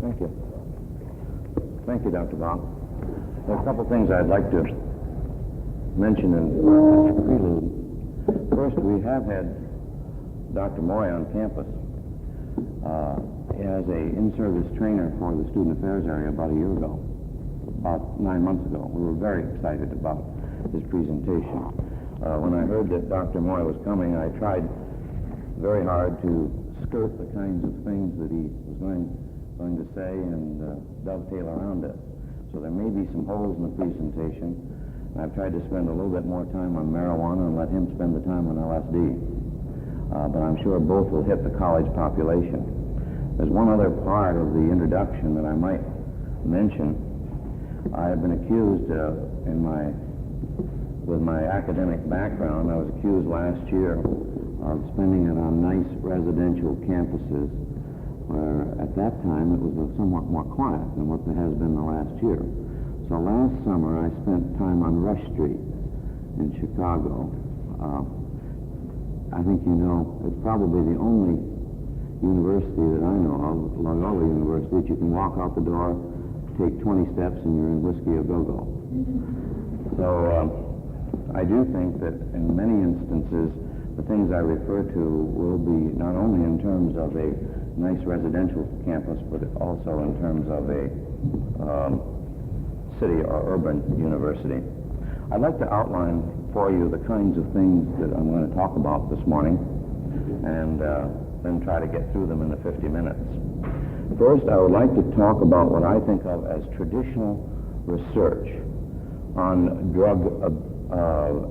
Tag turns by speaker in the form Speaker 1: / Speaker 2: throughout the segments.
Speaker 1: Thank you. Thank you, Dr. Bach. There are a couple things I'd like to mention in prelude. First, we have had Dr. Moy on campus as a in-service trainer for the Student Affairs area about a year ago, about 9 months ago. We were very excited about his presentation. When I heard that Dr. Moy was coming, I tried very hard to skirt the kinds of things that he was going to say and dovetail around it. So there may be some holes in the presentation. And I've tried to spend a little bit more time on marijuana and let him spend the time on LSD. But I'm sure both will hit the college population. There's one other part of the introduction that I might mention. I have been accused with my academic background, I was accused last year of spending it on nice residential campuses, where at that time it was somewhat more quiet than what it has been the last year. So last summer I spent time on Rush Street in Chicago. I think you know, it's probably the only university that I know of, like all the universities, you can walk out the door, take 20 steps, and you're in Whiskey A Go-Go. So I do think that in many instances, the things I refer to will be not only in terms of a nice residential campus, but also in terms of a city or urban university. I'd like to outline for you the kinds of things that I'm going to talk about this morning, and then try to get through them in the 50 minutes. First, I would like to talk about what I think of as traditional research on drug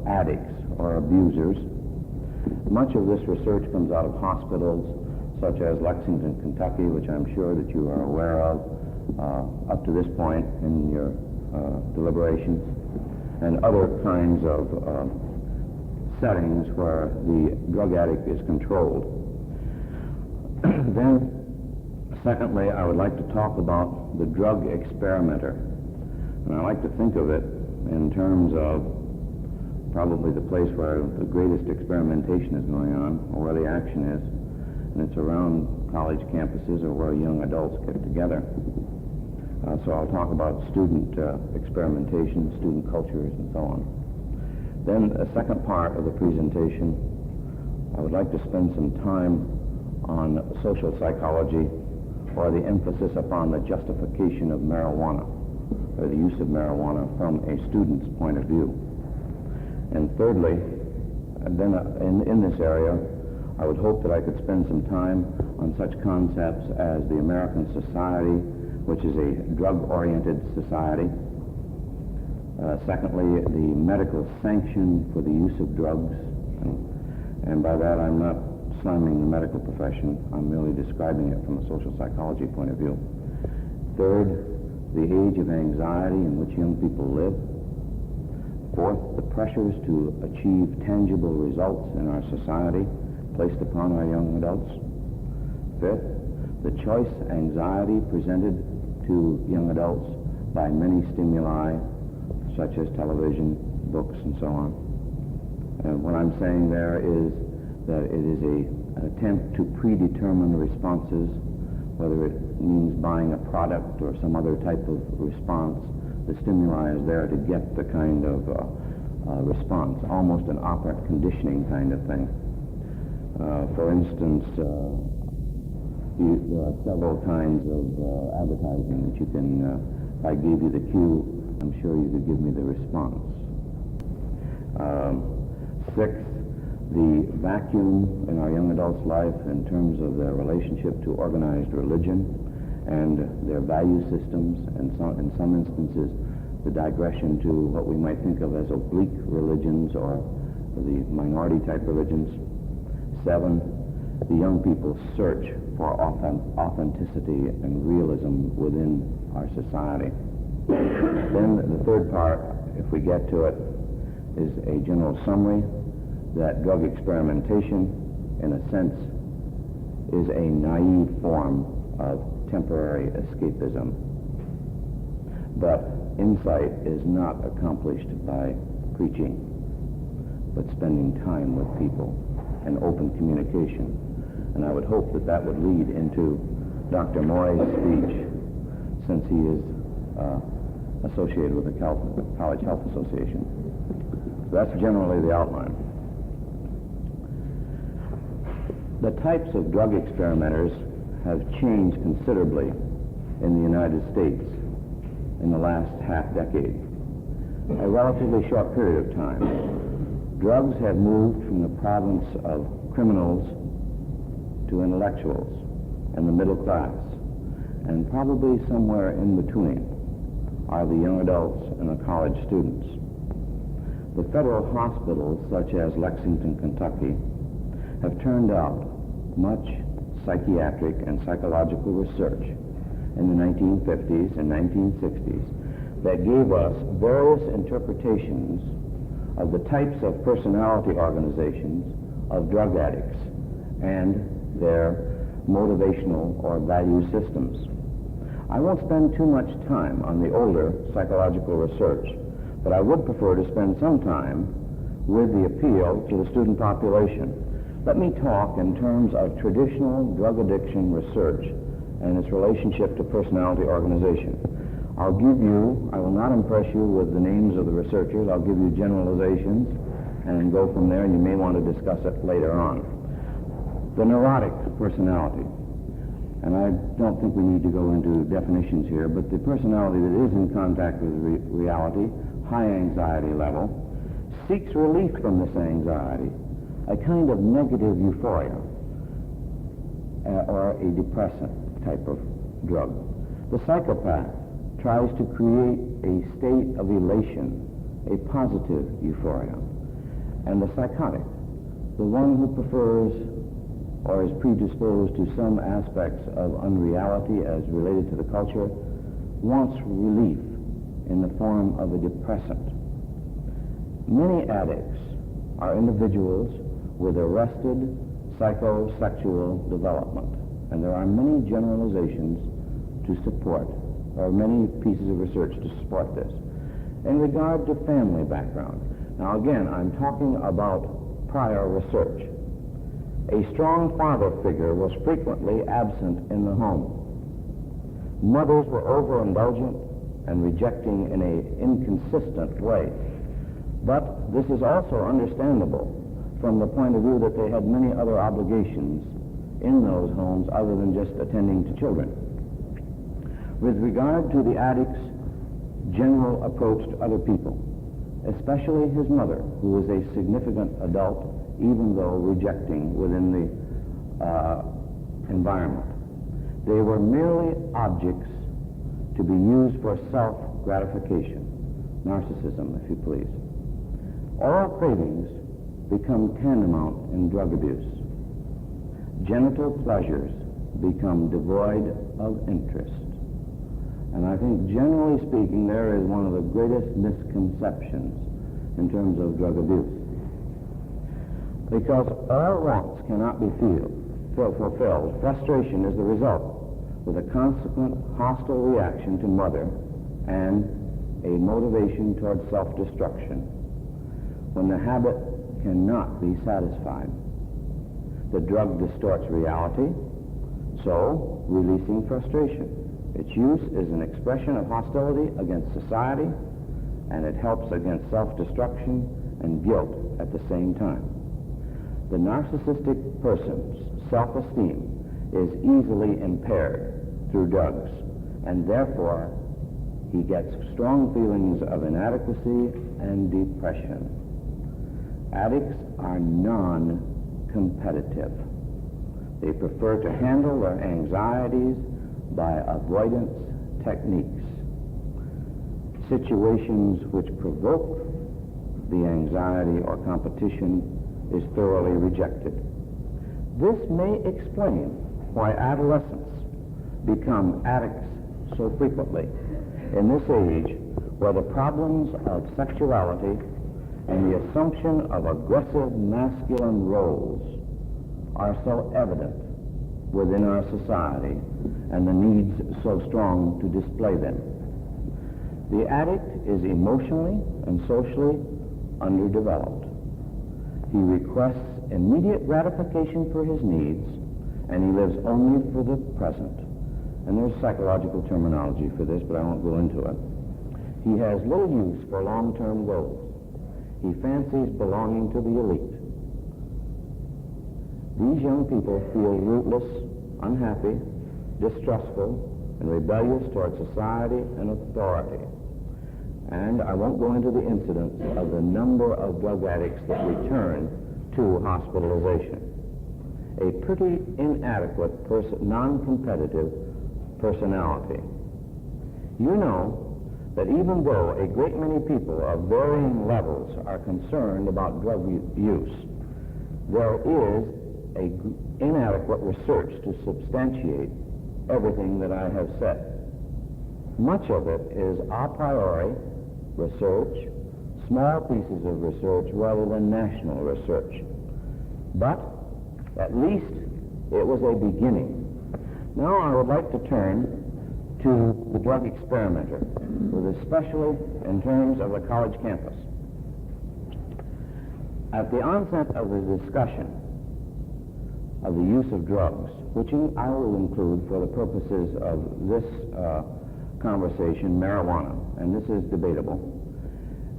Speaker 1: addicts or abusers. Much of this research comes out of hospitals such as Lexington, Kentucky, which I'm sure that you are aware of up to this point in your deliberations, and other kinds of settings where the drug addict is controlled. Then, secondly, I would like to talk about the drug experimenter. And I like to think of it in terms of probably the place where the greatest experimentation is going on, or where the action is, and it's around college campuses or where young adults get together. So I'll talk about student experimentation, student cultures, and so on. Then a second part of the presentation, I would like to spend some time on social psychology, or the emphasis upon the justification of marijuana, or the use of marijuana from a student's point of view. And thirdly, then in this area, I would hope that I could spend some time on such concepts as the American Society, which is a drug-oriented society. Secondly, the medical sanction for the use of drugs. And by that, I'm not slamming the medical profession. I'm merely describing it from a social psychology point of view. Third, the age of anxiety in which young people live. Fourth, the pressures to achieve tangible results in our society placed upon our young adults. Fifth, the choice anxiety presented to young adults by many stimuli, such as television, books, and so on. And what I'm saying there is that it is an attempt to predetermine responses, whether it means buying a product or some other type of response. The stimuli is there to get the kind of response, almost an operant conditioning kind of thing. For instance, there are several kinds of advertising that you can, if I gave you the cue, I'm sure you could give me the response. Sixth, the vacuum in our young adults' life in terms of their relationship to organized religion and their value systems, and in some instances, the digression to what we might think of as oblique religions or the minority-type religions. 7, the young people's search for authenticity and realism within our society. Then the third part, if we get to it, is a general summary that drug experimentation, in a sense, is a naive form of temporary escapism. But insight is not accomplished by preaching, but spending time with people and open communication. And I would hope that that would lead into Dr. Moy's speech since he is associated with the College Health Association. So that's generally the outline. The types of drug experimenters have changed considerably in the United States in the last half-decade, a relatively short period of time. Drugs have moved from the province of criminals to intellectuals and the middle class, and probably somewhere in between are the young adults and the college students. The federal hospitals, such as Lexington, Kentucky, have turned out much psychiatric and psychological research in the 1950s and 1960s that gave us various interpretations of the types of personality organizations of drug addicts and their motivational or value systems. I won't spend too much time on the older psychological research, but I would prefer to spend some time with the appeal to the student population. Let me talk in terms of traditional drug addiction research and its relationship to personality organization. I will not impress you with the names of the researchers. I'll give you generalizations and go from there, and you may want to discuss it later on. The neurotic personality. And I don't think we need to go into definitions here, but the personality that is in contact with reality, high anxiety level, seeks relief from this anxiety, a kind of negative euphoria, or a depressant type of drug. The psychopath tries to create a state of elation, a positive euphoria. And the psychotic, the one who prefers or is predisposed to some aspects of unreality as related to the culture, wants relief in the form of a depressant. Many addicts are individuals with arrested psychosexual development, and there are many generalizations to support, or many pieces of research to support this. In regard to family background, now again, I'm talking about prior research. A strong father figure was frequently absent in the home. Mothers were overindulgent and rejecting in an inconsistent way. But this is also understandable from the point of view that they had many other obligations in those homes other than just attending to children. With regard to the addict's general approach to other people, especially his mother, who was a significant adult, even though rejecting within the environment. They were merely objects to be used for self-gratification, narcissism, if you please. Oral cravings become tantamount in drug abuse. Genital pleasures become devoid of interest. And I think, generally speaking, there is one of the greatest misconceptions in terms of drug abuse. Because all wants cannot be fulfilled, frustration is the result, with a consequent hostile reaction to mother and a motivation toward self-destruction. When the habit cannot be satisfied, the drug distorts reality, so releasing frustration. Its use is an expression of hostility against society, and it helps against self-destruction and guilt at the same time. The narcissistic person's self-esteem is easily impaired through drugs, and therefore he gets strong feelings of inadequacy and depression. Addicts are non-competitive. They prefer to handle their anxieties by avoidance techniques. Situations which provoke the anxiety or competition is thoroughly rejected. This may explain why adolescents become addicts so frequently in this age, where the problems of sexuality and the assumption of aggressive masculine roles are so evident within our society and the needs so strong to display them. The addict is emotionally and socially underdeveloped. He requests immediate gratification for his needs, and he lives only for the present. and there's psychological terminology for this, but I won't go into it. He has little use for long-term goals. He fancies belonging to the elite. These young people feel rootless, unhappy, distrustful, and rebellious toward society and authority. And I won't go into the incidents of the number of drug addicts that return to hospitalization. A pretty inadequate, non-competitive personality. You know that even though a great many people of varying levels are concerned about drug use, there is inadequate research to substantiate everything that I have said. Much of it is a priori research, small pieces of research rather than national research. But at least it was a beginning. Now I would like to turn to the drug experimenter, especially in terms of the college campus. At the onset of the discussion of the use of drugs, which I will include for the purposes of this conversation, marijuana, and this is debatable,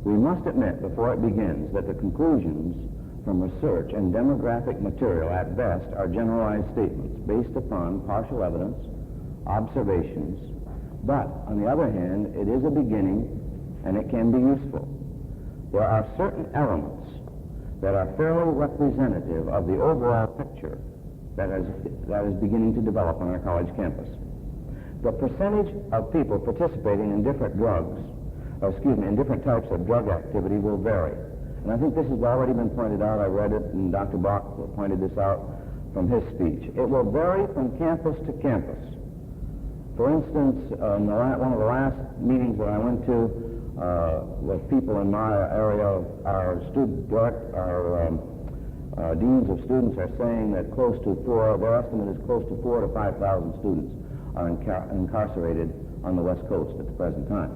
Speaker 1: we must admit before it begins that the conclusions from research and demographic material at best are generalized statements based upon partial evidence, observations, but on the other hand, it is a beginning and it can be useful. There are certain elements that are fairly representative of the overall picture that is beginning to develop on our college campus. The percentage of people participating in different in different types of drug activity will vary. And I think this has already been pointed out. I read it, and Dr. Bach pointed this out from his speech. It will vary from campus to campus. For instance, in one of the last meetings that I went to with people in my area, our deans of students are saying that their estimate is close to 4,000 to 5,000 students are incarcerated on the West Coast at the present time.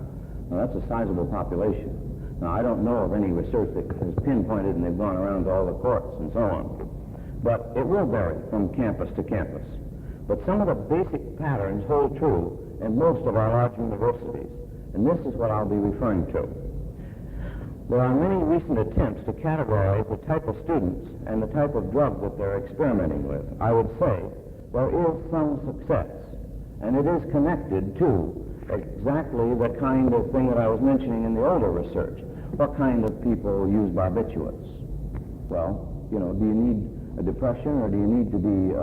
Speaker 1: Now, that's a sizable population. Now, I don't know of any research that has pinpointed and they've gone around to all the courts and so on. But it will vary from campus to campus. But some of the basic patterns hold true in most of our large universities. And this is what I'll be referring to. There are many recent attempts to categorize the type of students and the type of drug that they're experimenting with. I would say there is some success, and it is connected to exactly the kind of thing that I was mentioning in the older research. What kind of people use barbiturates? Well, do you need a depression or do you need to be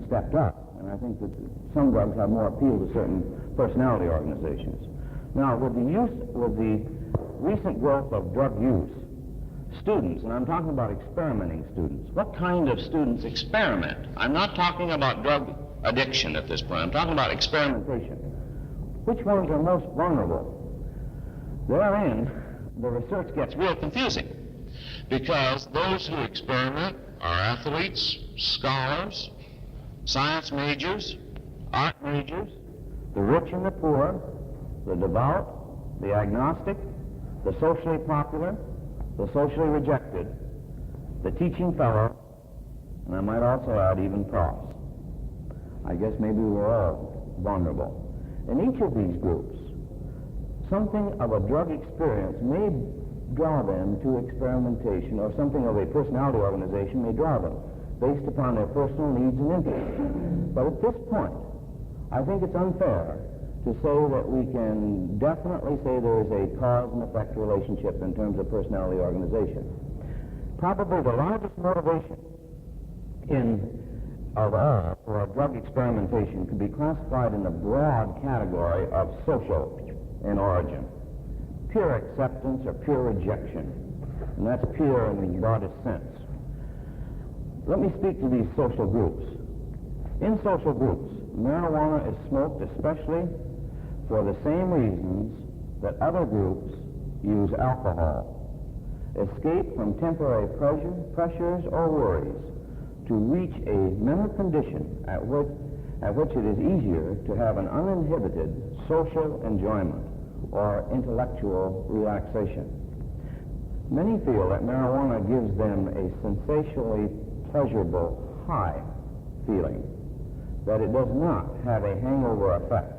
Speaker 1: stepped up? And I think that some drugs have more appeal to certain personality organizations. Now, with the recent growth of drug use, students, and I'm talking about experimenting students, what kind of students experiment? I'm not talking about drug addiction at this point. I'm talking about experimentation. Which ones are most vulnerable? Therein, the research gets real confusing, because those who experiment are athletes, scholars, science majors, art majors, the rich and the poor, the devout, the agnostic, the socially popular, the socially rejected, the teaching fellow, and I might also add even profs. I guess maybe we're all vulnerable. In each of these groups, something of a drug experience may draw them to experimentation, or something of a personality organization may draw them, based upon their personal needs and interests. But at this point, I think it's unfair to say that we can definitely say there is a cause and effect relationship in terms of personality organization. Probably the largest motivation for drug experimentation could be classified in the broad category of social in origin. Pure acceptance or pure rejection. And that's pure in the broadest sense. Let me speak to these social groups. In social groups, marijuana is smoked especially for the same reasons that other groups use alcohol. Escape from temporary pressures or worries, to reach a mental condition at which it is easier to have an uninhibited social enjoyment or intellectual relaxation. Many feel that marijuana gives them a sensationally pleasurable high feeling. that it does not have a hangover effect,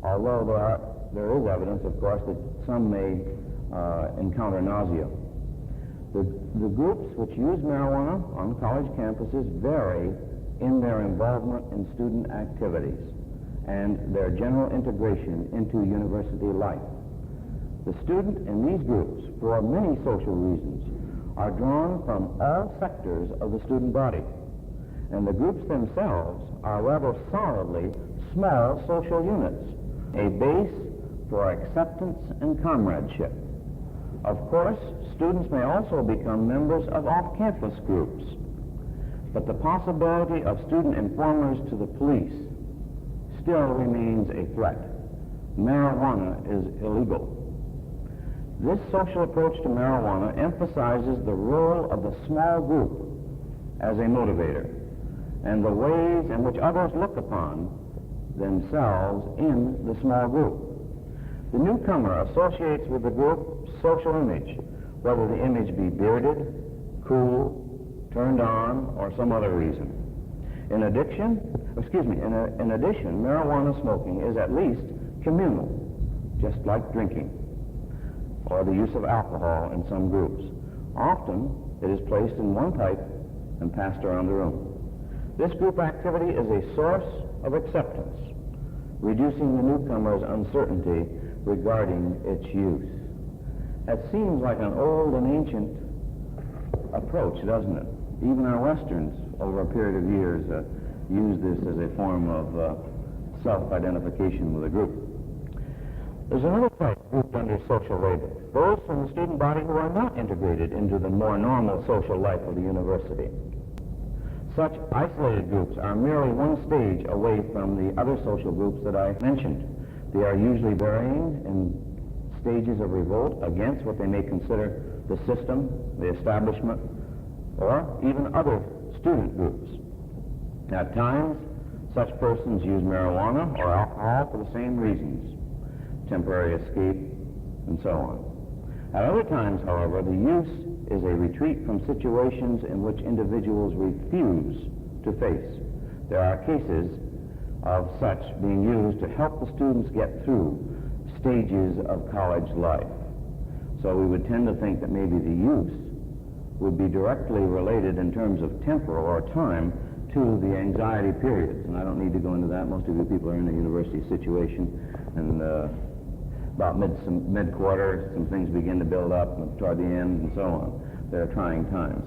Speaker 1: although there is evidence, of course, that some may encounter nausea. The groups which use marijuana on college campuses vary in their involvement in student activities and their general integration into university life. The student in these groups, for many social reasons, are drawn from all sectors of the student body, and the groups themselves are rather solidly small social units, a base for acceptance and comradeship. Of course, students may also become members of off-campus groups, but the possibility of student informers to the police still remains a threat. Marijuana is illegal. This social approach to marijuana emphasizes the role of the small group as a motivator and the ways in which others look upon themselves in the small group. The newcomer associates with the group's social image, whether the image be bearded, cool, turned on, or some other reason. In addition, marijuana smoking is at least communal, just like drinking, or the use of alcohol in some groups. Often, it is placed in one pipe and passed around the room. This group activity is a source of acceptance, reducing the newcomer's uncertainty regarding its use. That seems like an old and ancient approach, doesn't it? Even our Westerns, over a period of years, use this as a form of self-identification with a group. There's another type grouped under social labor, those from the student body who are not integrated into the more normal social life of the university. Such isolated groups are merely one stage away from the other social groups that I mentioned. They are usually varying in stages of revolt against what they may consider the system, the establishment, or even other student groups. At times, such persons use marijuana or alcohol for the same reasons, temporary escape, and so on. At other times, however, the use is a retreat from situations in which individuals refuse to face. There are cases of such being used to help the students get through stages of college life. So we would tend to think that maybe the use would be directly related in terms of temporal or time to the anxiety periods. And I don't need to go into that. Most of you people are in a university situation, and about mid-quarter, some things begin to build up toward the end and so on. They're trying times.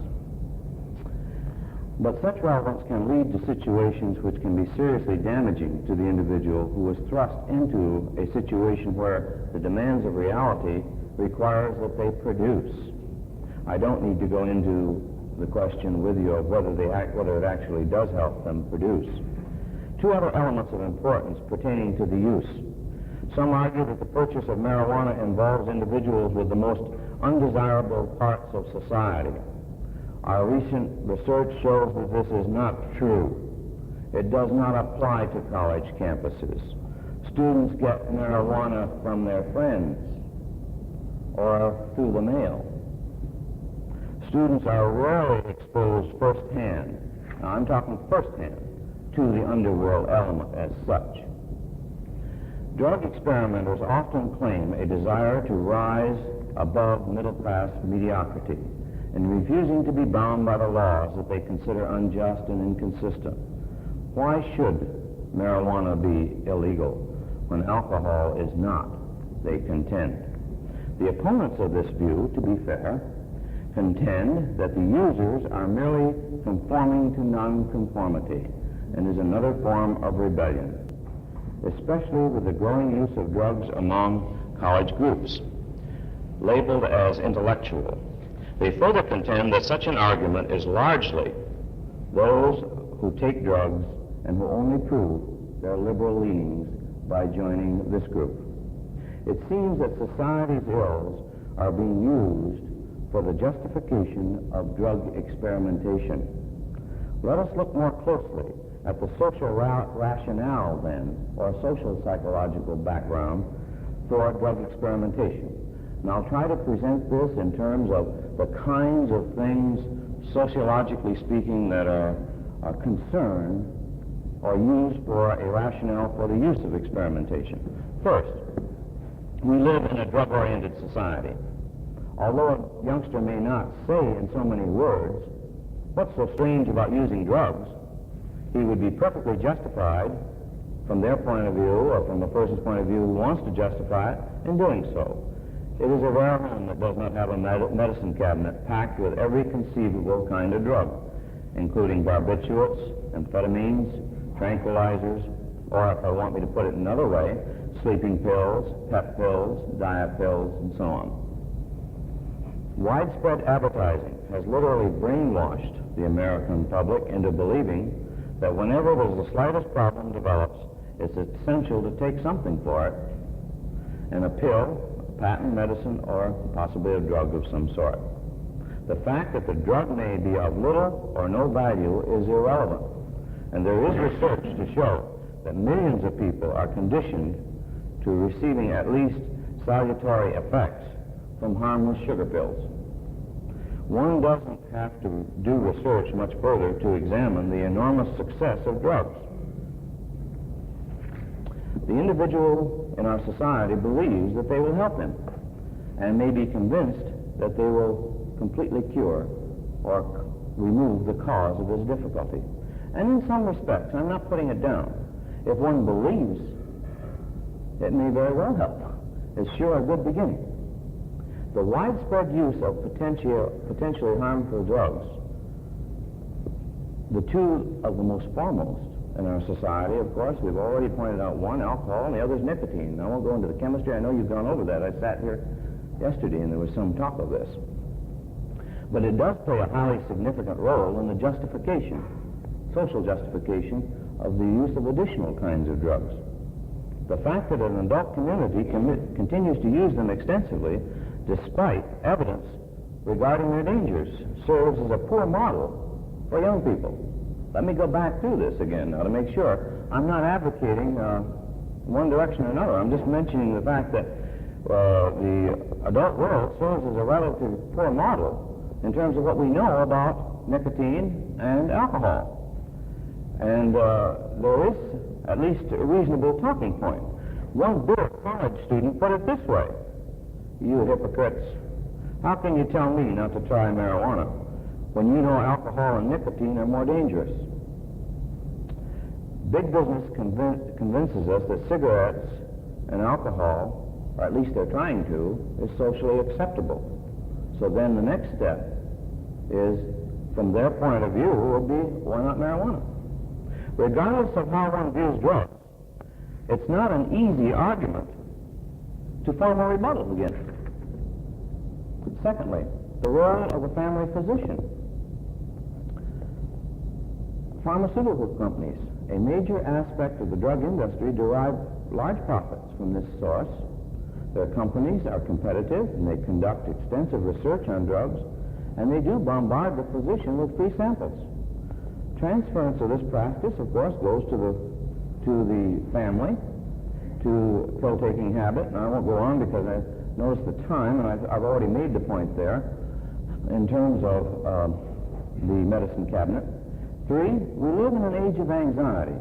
Speaker 1: But such relevance can lead to situations which can be seriously damaging to the individual who is thrust into a situation where the demands of reality requires that they produce. I don't need to go into the question with you of whether it actually does help them produce. Two other elements of importance pertaining to the use. Some argue that the purchase of marijuana involves individuals with the most undesirable parts of society. Our recent research shows that this is not true. It does not apply to college campuses. Students get marijuana from their friends or through the mail. Students are rarely exposed firsthand, now I'm talking firsthand, to the underworld element as such. Drug experimenters often claim a desire to rise above middle-class mediocrity and refusing to be bound by the laws that they consider unjust and inconsistent. Why should marijuana be illegal when alcohol is not, they contend? The opponents of this view, to be fair, contend that the users are merely conforming to nonconformity and is another form of rebellion, especially with the growing use of drugs among college groups, labeled as intellectual. They further contend that such an argument is largely those who take drugs and who only prove their liberal leanings by joining this group. It seems that society's ills are being used for the justification of drug experimentation. Let us look more closely at the social rationale then, or social psychological background for drug experimentation. And I'll try to present this in terms of the kinds of things, sociologically speaking, that are concern or used for a rationale for the use of experimentation. First, we live in a drug-oriented society. Although a youngster may not say in so many words, what's so strange about using drugs, he would be perfectly justified from their point of view, or from a person's point of view who wants to justify it, in doing so. It is a rare home that does not have a medicine cabinet packed with every conceivable kind of drug, including barbiturates, amphetamines, tranquilizers, or if I want me to put it another way, sleeping pills, pep pills, diet pills, and so on. Widespread advertising has literally brainwashed the American public into believing that whenever there's the slightest problem develops, it's essential to take something for it, and a pill, a patent medicine, or possibly a drug of some sort. The fact that the drug may be of little or no value is irrelevant, and there is research to show that millions of people are conditioned to receiving at least salutary effects from harmless sugar pills. One doesn't have to do research much further to examine the enormous success of drugs. The individual in our society believes that they will help him and may be convinced that they will completely cure or remove the cause of his difficulty. And in some respects, I'm not putting it down, if one believes, it may very well help. It's sure a good beginning. The widespread use of potentially harmful drugs, the two of the most foremost in our society, of course, we've already pointed out one, alcohol, and the other is nicotine. I won't go into the chemistry. I know you've gone over that. I sat here yesterday and there was some talk of this. But it does play a highly significant role in the justification, social justification, of the use of additional kinds of drugs. The fact that an adult community continues to use them extensively, despite evidence regarding their dangers, serves as a poor model for young people. Let me go back through this again now to make sure I'm not advocating one direction or another. I'm just mentioning the fact that the adult world serves as a relatively poor model in terms of what we know about nicotine and alcohol. And there is at least a reasonable talking point. One bitter college student put it this way: "You hypocrites, how can you tell me not to try marijuana when you know alcohol and nicotine are more dangerous?" Big business convinces us that cigarettes and alcohol, or at least they're trying to, is socially acceptable. So then the next step is, from their point of view, would be, why not marijuana? Regardless of how one views drugs, it's not an easy argument to form a rebuttal against. Secondly, the role of a family physician. Pharmaceutical companies, a major aspect of the drug industry, derive large profits from this source. Their companies are competitive, and they conduct extensive research on drugs, and they do bombard the physician with free samples. Transference of this practice, of course, goes to the family, to pill-taking habit, and I won't go on because I noticed the time, and I've already made the point there in terms of the medicine cabinet. 3, we live in an age of anxiety.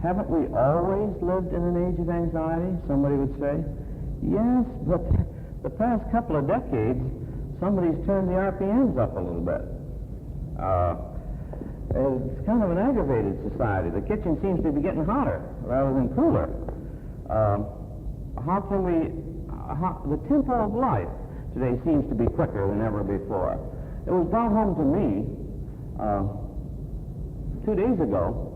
Speaker 1: Haven't we always lived in an age of anxiety, somebody would say? Yes, but the past couple of decades, somebody's turned the RPMs up a little bit. It's kind of an aggravated society. The kitchen seems to be getting hotter rather than cooler. The tempo of life today seems to be quicker than ever before. It was brought home to me 2 days ago.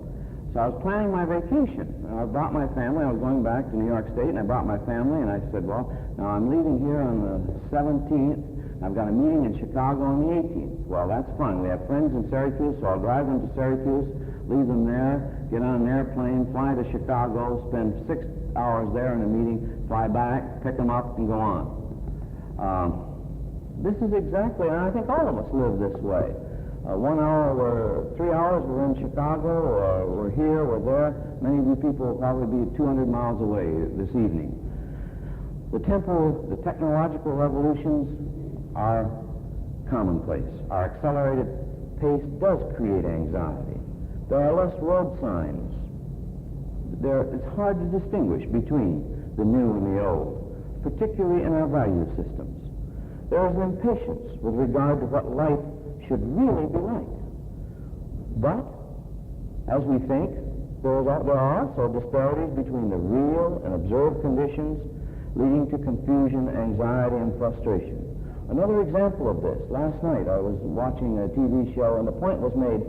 Speaker 1: So I was planning my vacation. I brought my family. I was going back to New York State, and I brought my family, and I said, well, now I'm leaving here on the 17th. I've got a meeting in Chicago on the 18th. Well, that's fun. We have friends in Syracuse, so I'll drive them to Syracuse, leave them there, get on an airplane, fly to Chicago, spend 6 hours there in a meeting, fly back, pick them up, and go on. This is exactly, and I think all of us live this way. 1 hour, 3 hours, we're in Chicago, or we're here, we're there. Many of you people will probably be 200 miles away this evening. The technological revolutions are commonplace. Our accelerated pace does create anxiety. There are less road signs. It's hard to distinguish between the new and the old, particularly in our value systems. There is an impatience with regard to what life should really be like. But, as we think, there are also disparities between the real and observed conditions, leading to confusion, anxiety, and frustration. Another example of this, last night I was watching a TV show, and the point was made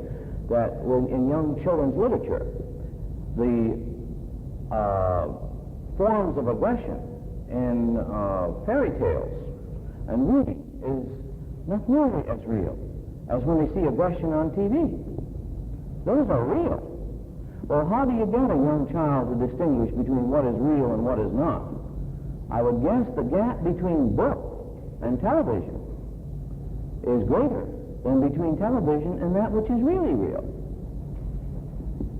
Speaker 1: that in young children's literature, the forms of aggression in fairy tales and reading is not nearly as real as when they see aggression on TV. Those are real. Well, how do you get a young child to distinguish between what is real and what is not? I would guess the gap between book and television is greater than between television and that which is really real.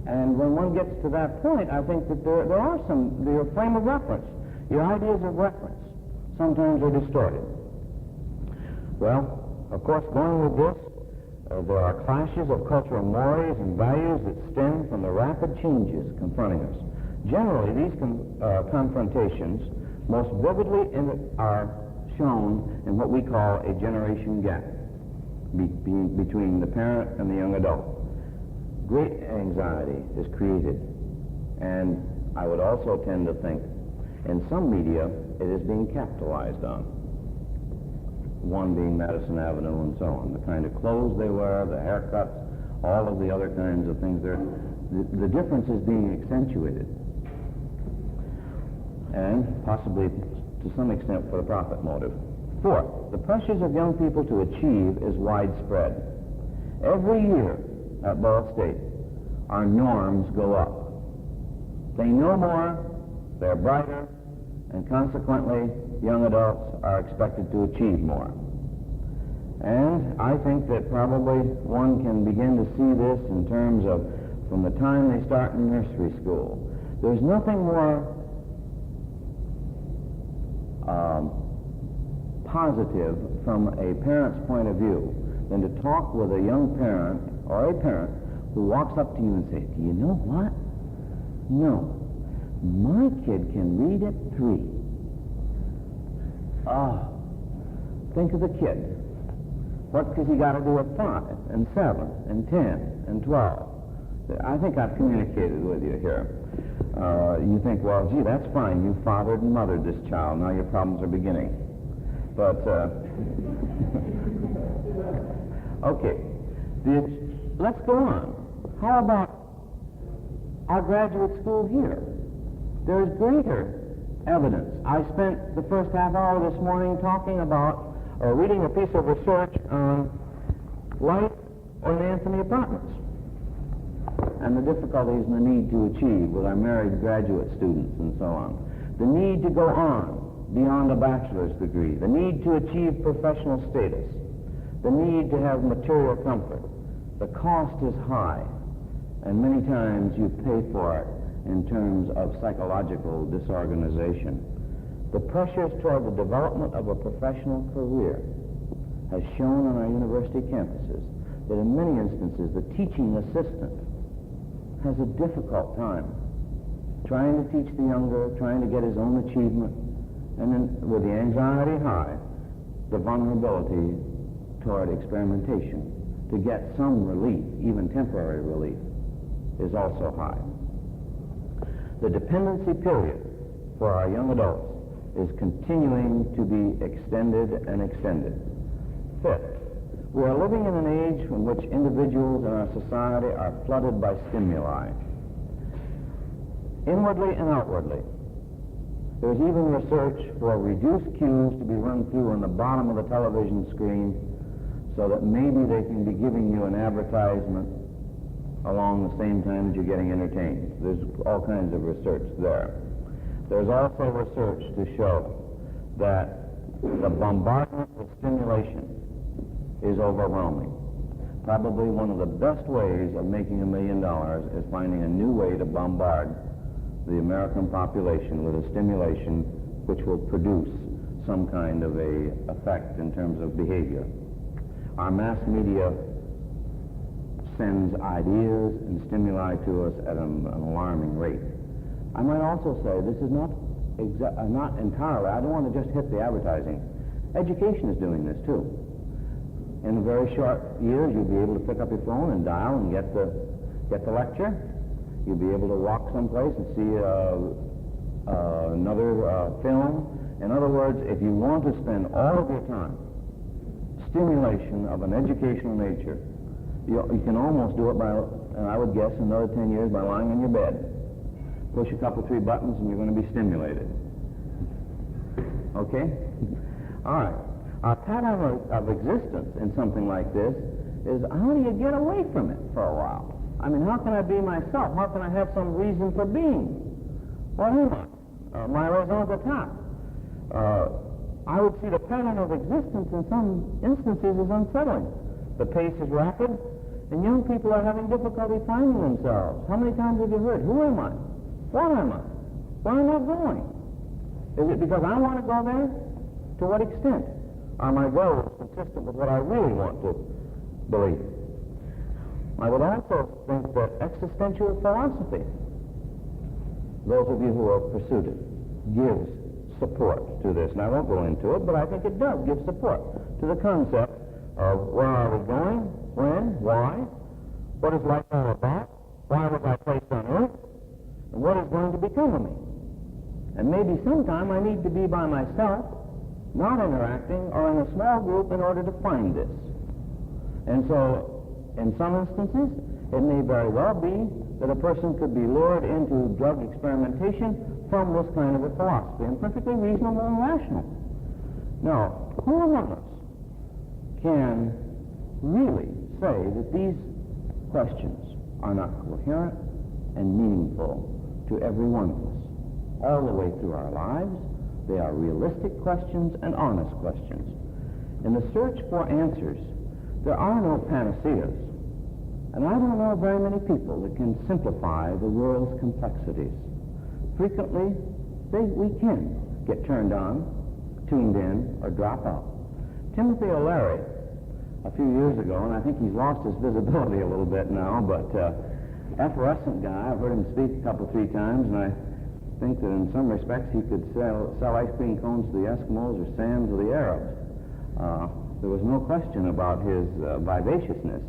Speaker 1: And when one gets to that point, I think that there are your frame of reference, your ideas of reference, sometimes are distorted. Well, of course, going with this, there are clashes of cultural mores and values that stem from the rapid changes confronting us. Generally, these confrontations most vividly are shown in what we call a generation gap between the parent and the young adult. Great anxiety is created, and I would also tend to think in some media it is being capitalized on. One being Madison Avenue and so on. The kind of clothes they wear, the haircuts, all of the other kinds of things. The difference is being accentuated. And possibly to some extent for the profit motive. Fourth, the pressures of young people to achieve is widespread. Every year at Ball State, our norms go up. They know more, they're brighter, and consequently, young adults are expected to achieve more. And I think that probably one can begin to see this in terms of from the time they start in nursery school. There's nothing more positive from a parent's point of view than to talk with a young parent or a parent who walks up to you and says, "Do you know what? No, my kid can read at 3. Think of the kid. What has he got to do at 5 and 7 and 10 and 12? I think I've communicated with you here. You think, well, gee, that's fine. You fathered and mothered this child. Now your problems are beginning. But, okay. Let's go on. How about our graduate school here? There's greater evidence. I spent the first half hour this morning talking about, or reading a piece of research on life in Anthony Apartments and the difficulties and the need to achieve with our married graduate students and so on. The need to go on beyond a bachelor's degree, the need to achieve professional status, the need to have material comfort. The cost is high, and many times you pay for it in terms of psychological disorganization. The pressures toward the development of a professional career has shown on our university campuses that in many instances the teaching assistant has a difficult time trying to teach the younger, trying to get his own achievement, and then with the anxiety high, the vulnerability toward experimentation to get some relief, even temporary relief, is also high. The dependency period for our young adults is continuing to be extended and extended. Fifth, we are living in an age in which individuals in our society are flooded by stimuli, inwardly and outwardly. There's even research for reduced cues to be run through on the bottom of the television screen so that maybe they can be giving you an advertisement along the same time that you're getting entertained. There's all kinds of research there. There's also research to show that the bombardment with stimulation is overwhelming. Probably one of the best ways of making $1 million is finding a new way to bombard the American population with a stimulation which will produce some kind of a effect in terms of behavior. Our mass media sends ideas and stimuli to us at an alarming rate. I might also say this is not entirely, I don't want to just hit the advertising. Education is doing this too. In a very short years, you'll be able to pick up your phone and dial and get the lecture. You'll be able to walk someplace and see another film. In other words, if you want to spend all of your time stimulation of an educational nature, you can almost do it by, I would guess, another 10 years by lying in your bed. Push a couple, 3 buttons, and you're going to be stimulated. Okay? All right. Our pattern of existence in something like this is, how do you get away from it for a while? I mean, how can I be myself? How can I have some reason for being? What am I? My raison d'etre. I would see the pattern of existence in some instances as unsettling. The pace is rapid, and young people are having difficulty finding themselves. How many times have you heard, who am I? What am I? Where am I going? Is it because I want to go there? To what extent? Are my goals consistent with what I really want to believe? I would also think that existential philosophy, those of you who have pursued it, gives support to this. And I won't go into it, but I think it does give support to the concept of where are we going, when, why, what is life all about, why was I placed on earth, and what is going to become of me. And maybe sometime I need to be by myself, not interacting, or in a small group in order to find this. And so, in some instances, it may very well be that a person could be lured into drug experimentation from this kind of a philosophy, and perfectly reasonable and rational. Now, who among us can really say that these questions are not coherent and meaningful to every one of us? All the way through our lives, they are realistic questions and honest questions. In the search for answers, there are no panaceas. And I don't know very many people that can simplify the world's complexities. Frequently, we can get turned on, tuned in, or drop out. Timothy O'Leary, a few years ago, and I think he's lost his visibility a little bit now, but effervescent guy. I've heard him speak a couple, 3 times, and I think that in some respects he could sell ice cream cones to the Eskimos or sand to the Arabs. There was no question about his vivaciousness.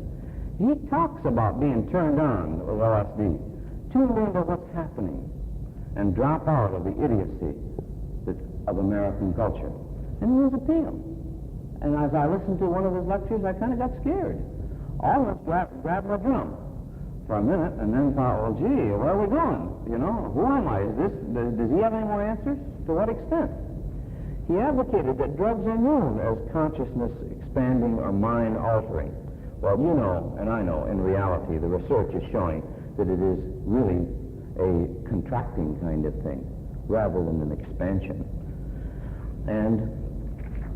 Speaker 1: He talks about being turned on with LSD, tuned into what's happening, and drop out of the idiocy of American culture. And he was appealed. And as I listened to one of his lectures, I kind of got scared. Almost grabbed my drum for a minute, and then thought, well, gee, where are we going? You know, who am I? Does he have any more answers? To what extent? He advocated that drugs are known as consciousness expanding or mind altering. Well, you know, and I know, in reality, the research is showing that it is really a contracting kind of thing, rather than an expansion. And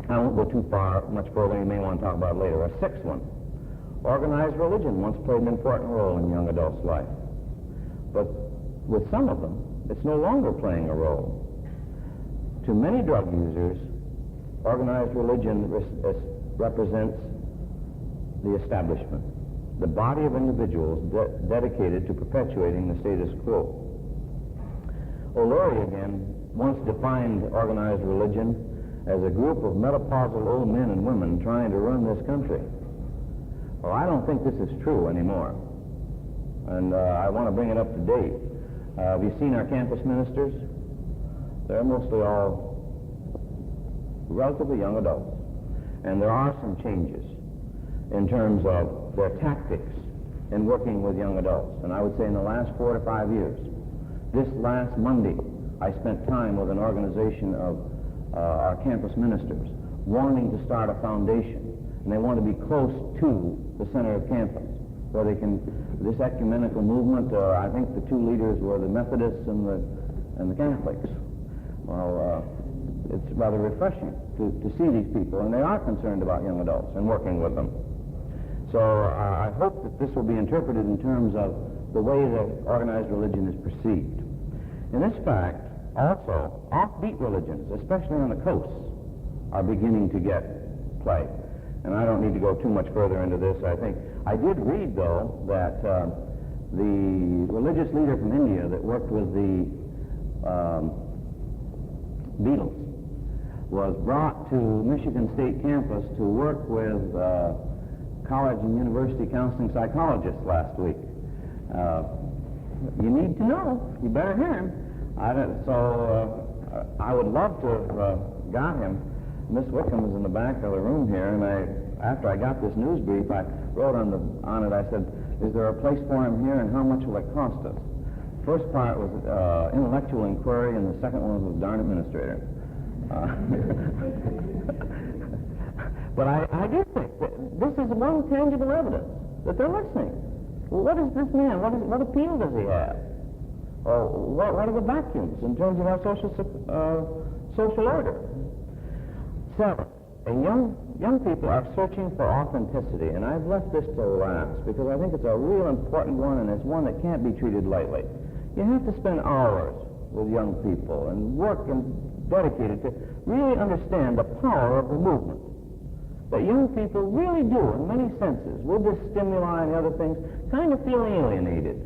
Speaker 1: I won't go too much further. You may want to talk about it later. A 6th one. Organized religion once played an important role in young adults' life. But with some of them, it's no longer playing a role. To many drug users, organized religion represents the establishment, the body of individuals dedicated to perpetuating the status quo. O'Leary, again, once defined organized religion as a group of menopausal old men and women trying to run this country. Well, I don't think this is true anymore, and I want to bring it up to date. Have you seen our campus ministers? They're mostly all relatively young adults, and there are some changes in terms of their tactics in working with young adults. And I would say in the last 4 to 5 years. This last Monday, I spent time with an organization of our campus ministers wanting to start a foundation, and they want to be close to the center of campus, where they can, this ecumenical movement, I think the 2 leaders were the Methodists and the Catholics. Well, it's rather refreshing to see these people, and they are concerned about young adults and working with them. So I hope that this will be interpreted in terms of the way that organized religion is perceived. In this fact, also, offbeat religions, especially on the coasts, are beginning to get play. And I don't need to go too much further into this. I think I did read, though, that the religious leader from India that worked with the Beatles was brought to Michigan State campus to work with college and university counseling psychologists last week. You need to know. You better hear him. I would love to have got him. Miss Wickham was in the back of the room here, and after I got this news brief, I wrote on it, I said, is there a place for him here, and how much will it cost us? First part was intellectual inquiry, and the second one was darn administrator. But I do think that this is one tangible evidence that they're listening. Well, what is this man? What appeal does he have? What are the vacuums in terms of our social order? Seven, young people are searching for authenticity, and I've left this to last because I think it's a real important one, and it's one that can't be treated lightly. You have to spend hours with young people and work and dedicate it to really understand the power of the movement. That young people really do, in many senses, with this stimuli and the other things, kind of feel alienated.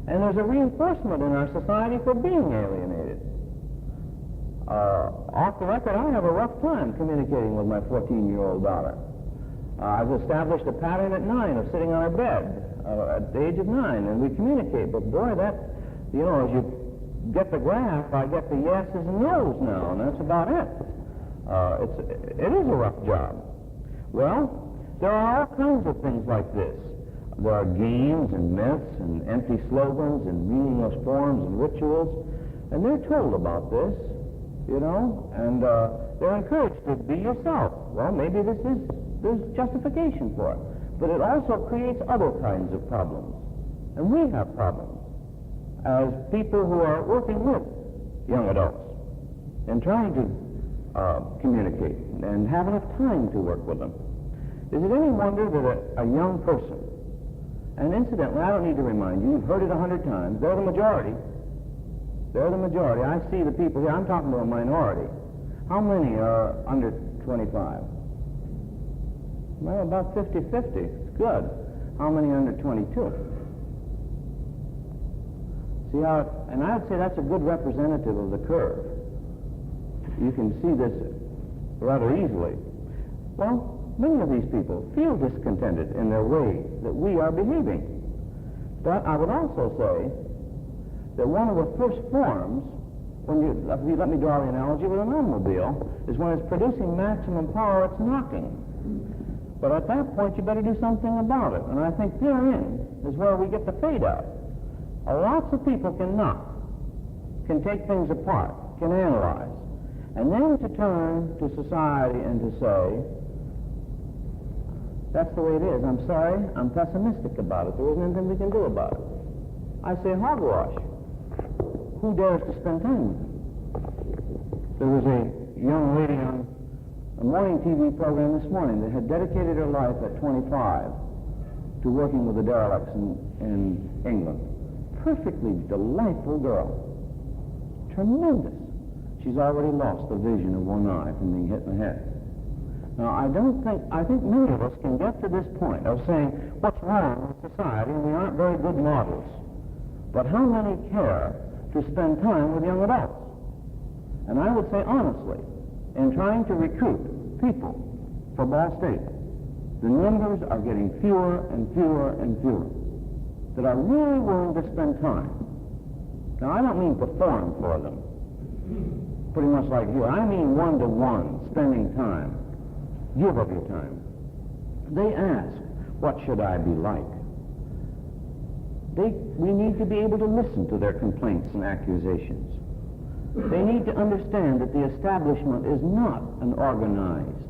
Speaker 1: And there's a reinforcement in our society for being alienated. Off the record, I have a rough time communicating with my 14-year-old daughter. I've established a pattern at 9 of sitting on her bed at the age of 9, and we communicate. But boy, as you get the graph, I get the yeses and nos now, and that's about it. It is a rough job. Well, there are all kinds of things like this. There are games and myths and empty slogans and meaningless forms and rituals, and they're told about this, and they're encouraged to be yourself. Well, maybe there's justification for it, but it also creates other kinds of problems, and we have problems as people who are working with young adults and trying to communicate and have enough time to work with them. Is it any wonder that a young person, and incidentally, I don't need to remind you, you've heard it 100 times, they're the majority. They're the majority. I see the people here, I'm talking to a minority. How many are under 25? Well, about 50-50. It's good. How many under 22? See how, and I would say that's a good representative of the curve. You can see this rather easily. Well, many of these people feel discontented in their way that we are behaving. But I would also say that one of the first forms, let me draw the analogy with an automobile, is when it's producing maximum power, it's knocking. But at that point, you better do something about it. And I think therein is where we get the fade out. Lots of people can knock, can take things apart, can analyze, and then to turn to society and to say, that's the way it is. I'm sorry, I'm pessimistic about it. There isn't anything we can do about it. I say hogwash. Who dares to spend time with them? There was a young lady on a morning TV program this morning that had dedicated her life at 25 to working with the derelicts in England. Perfectly delightful girl. Tremendous. She's already lost the vision of one eye from being hit in the head. Now, I think many of us can get to this point of saying, what's wrong with society, and we aren't very good models. But how many care to spend time with young adults? And I would say honestly, in trying to recruit people for Ball State, the numbers are getting fewer and fewer and fewer that are really willing to spend time. Now, I don't mean perform for them, pretty much like you. I mean one-to-one, spending time. Give of your time. They ask, what should I be like? We need to be able to listen to their complaints and accusations. They need to understand that the establishment is not an organized,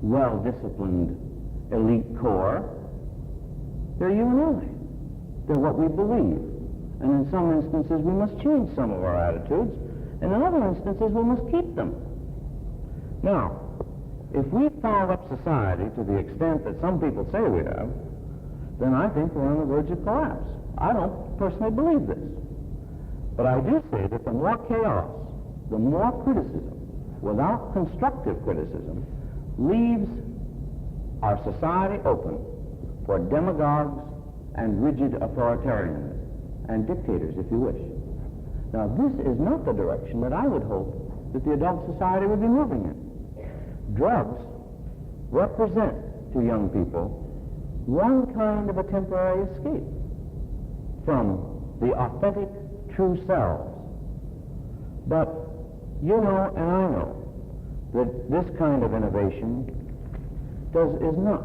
Speaker 1: well-disciplined elite corps. They're you and I. They're what we believe. And in some instances, we must change some of our attitudes, and in other instances, we must keep them. Now, if we foul up society to the extent that some people say we have, then I think we're on the verge of collapse. I don't personally believe this. But I do say that the more chaos, the more criticism, without constructive criticism, leaves our society open for demagogues and rigid authoritarians and dictators, if you wish. Now, this is not the direction that I would hope that the adult society would be moving in. Drugs represent to young people one kind of a temporary escape from the authentic, true selves. But you know and I know that this kind of innovation is not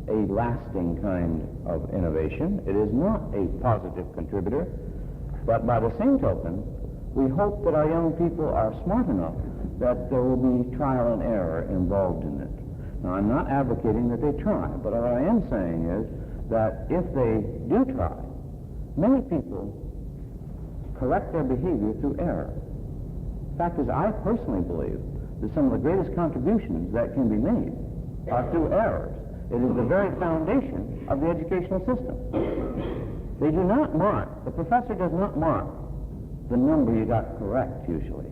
Speaker 1: a lasting kind of innovation. It is not a positive contributor. But by the same token, we hope that our young people are smart enough that there will be trial and error involved in it. Now, I'm not advocating that they try, but what I am saying is that if they do try, many people correct their behavior through error. The fact is, I personally believe that some of the greatest contributions that can be made are through errors. It is the very foundation of the educational system. They do not mark, the professor does not mark the number you got correct, usually.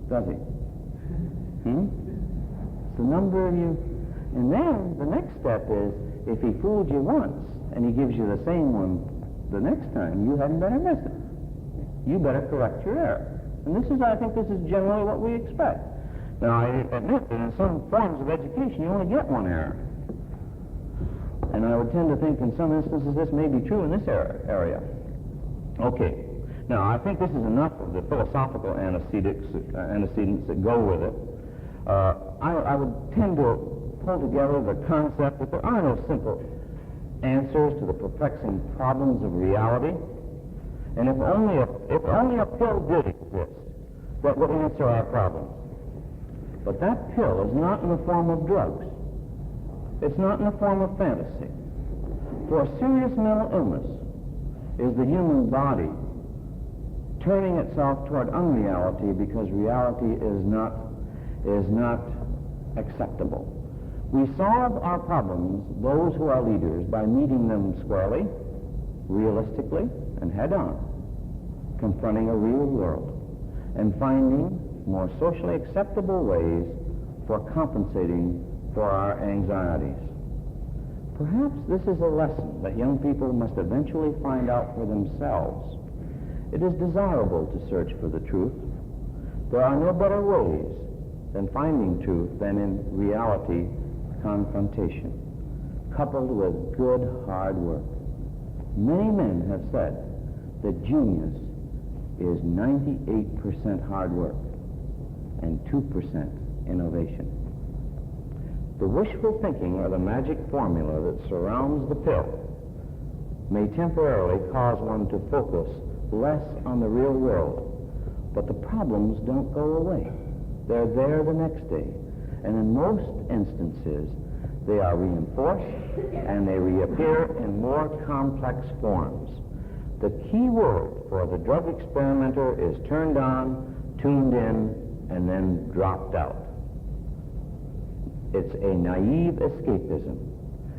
Speaker 1: Does he? It's the number you... And then the next step is, if he fooled you once and he gives you the same one the next time, you hadn't better miss it. You better correct your error. And I think this is generally what we expect. Now, I admit that in some forms of education, you only get one error. And I would tend to think in some instances this may be true in this area. Okay. Now, I think this is enough of the philosophical antecedents that go with it. I would tend to pull together the concept that there are no simple answers to the perplexing problems of reality. And if only a pill did exist that would answer our problems. But that pill is not in the form of drugs. It's not in the form of fantasy. For serious mental illness is the human body turning itself toward unreality because reality is not acceptable. We solve our problems, those who are leaders, by meeting them squarely, realistically, and head-on, confronting a real world, and finding more socially acceptable ways for compensating for our anxieties. Perhaps this is a lesson that young people must eventually find out for themselves. It is desirable to search for the truth. There are no better ways than finding truth than in reality confrontation, coupled with good hard work. Many men have said that genius is 98% hard work and 2% innovation. The wishful thinking or the magic formula that surrounds the pill may temporarily cause one to focus less on the real world, but the problems don't go away. They're there the next day, and in most instances they are reinforced and they reappear in more complex forms. The key word for the drug experimenter is turned on, tuned in, and then dropped out. It's a naive escapism.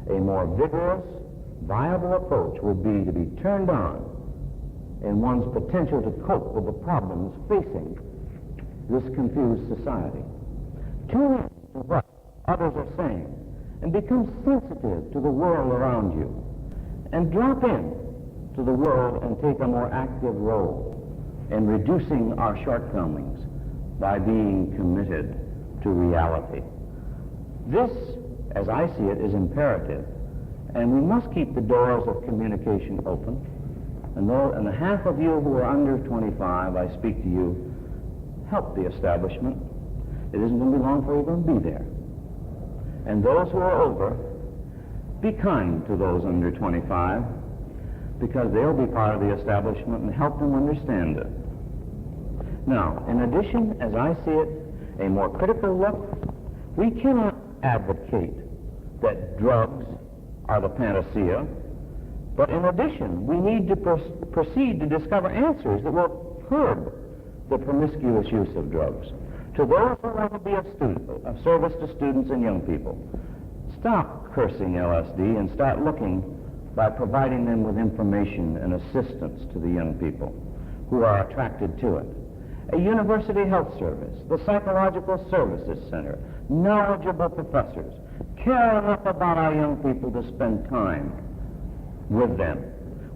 Speaker 1: A more vigorous, viable approach would be to be turned on in one's potential to cope with the problems facing this confused society. Tune in to what others are saying and become sensitive to the world around you, and drop in to the world and take a more active role in reducing our shortcomings by being committed to reality. This, as I see it, is imperative, and we must keep the doors of communication open. And the half of you who are under 25, I speak to you, help the establishment. It isn't going to be long before you're going to be there. And those who are over, be kind to those under 25, because they'll be part of the establishment, and help them understand it. Now, in addition, as I see it, a more critical look, we cannot advocate that drugs are the panacea, but in addition, we need to proceed to discover answers that will curb the promiscuous use of drugs. To those who want to be of service to students and young people, stop cursing LSD and start looking by providing them with information and assistance to the young people who are attracted to it. A university health service, the Psychological Services Center, knowledgeable professors, care enough about our young people to spend time with them.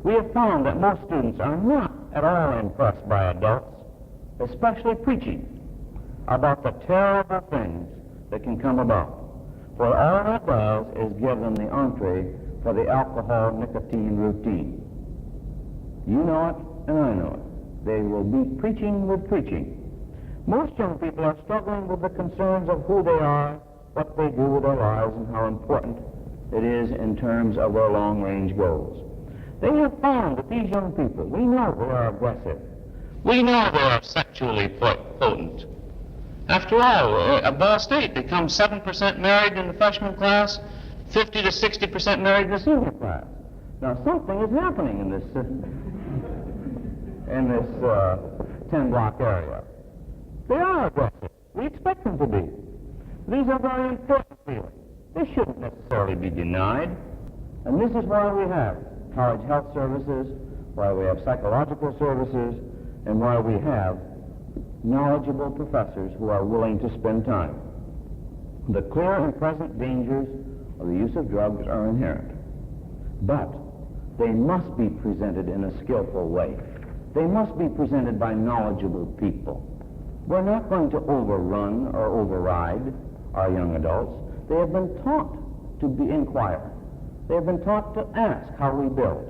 Speaker 1: We have found that most students are not at all impressed by adults, especially preaching about the terrible things that can come about. For all that does is give them the entree for the alcohol nicotine routine. You know it, and I know it. They will be preaching with preaching. Most young people are struggling with the concerns of who they are, what they do with their lives, and how important it is in terms of their long-range goals. They have found that these young people, we know they are aggressive. We know they are sexually potent. After all, Ball State becomes 7% married in the freshman class, 50 to 60% married in the senior class. Now, something is happening in this 10-block area. They are aggressive. We expect them to be. These are very important feelings. They shouldn't necessarily be denied. And this is why we have college health services, why we have psychological services, and why we have knowledgeable professors who are willing to spend time. The clear and present dangers of the use of drugs are inherent, but they must be presented in a skillful way. They must be presented by knowledgeable people. We're not going to overrun or override our young adults. They have been taught to inquire. They have been taught to ask how we build.